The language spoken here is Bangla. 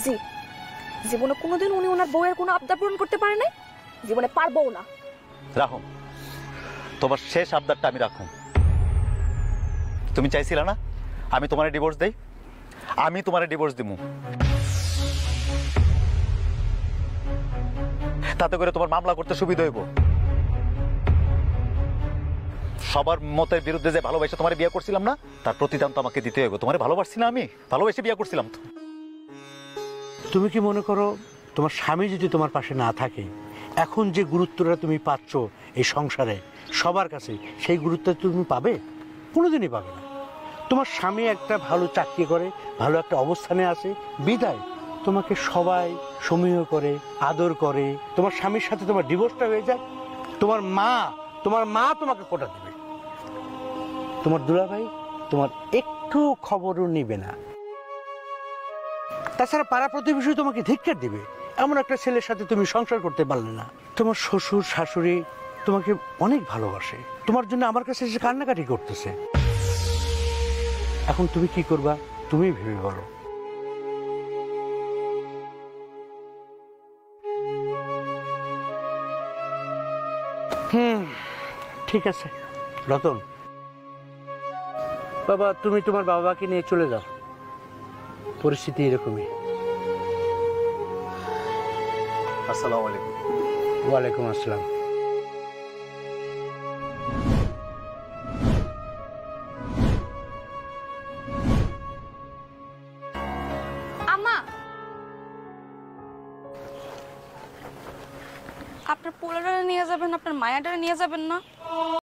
জি, জীবনে কোনোদিন উনি ওনার বউয়ের কোনো আবদার পূরণ করতে পারে নাই, জীবনে পারবও না। রাখো, তোমার শেষ আবদারটা আমি রাখুম। তুমি চাইছিলা না আমি তোমারে ডিভোর্স দেই? আমি তোমারে ডিভোর্স দিমু। তাতে করে তোমার মামলা করতে সুবিধা হইব। সবার মতের বিরুদ্ধে যে ভালোবাসে তোমার বিয়ে করছিলাম না, তার প্রতিদান তো আমাকে দিতে হইব। তোমারে ভালোবাসছি না, আমি ভালোবেসে বিয়ে করছিলাম তো। তুমি কি মনে করো তোমার স্বামী যদি তোমার পাশে না থাকে, এখন যে গুরুত্বটা তুমি পাচ্ছ এই সংসারে সবার কাছে, সেই গুরুত্ব তুমি পাবে? কোনোদিনই পাবে না। তোমার স্বামী একটা ভালো চাকরি করে, ভালো একটা অবস্থানে আছে বিদায় তোমাকে সবাই সমীহ করে, আদর করে। তোমার স্বামীর সাথে তোমার ডিভোর্সটা হয়ে যায়, তোমার মা তোমাকে কোটা দেবে। তোমার দুলাভাই তোমার একটু খবরও নিবে না। তাছাড়া পাড়া প্রতিবেশী তোমাকে ধিক্কার দিবে, এমন একটা ছেলের সাথে তুমি সংসার করতে পারলে না। তোমার শ্বশুর শাশুড়ি তোমাকে অনেক ভালোবাসে, তোমার জন্য আমার কাছে এসে কান্নাকাটি করতেছে। এখন তুমি কি করবা তুমি ভেবে বলো। ঠিক আছে রতন, বাবা তুমি তোমার বাবাকে নিয়ে চলে যাও, পরিস্থিতি এরকমই। আসসালামু আলাইকুম। ওয়ালাইকুম আসসালাম। আম্মা, আপনার পোলাটা নিয়ে যাবেন, আপনার মায়াটা নিয়ে যাবেন না?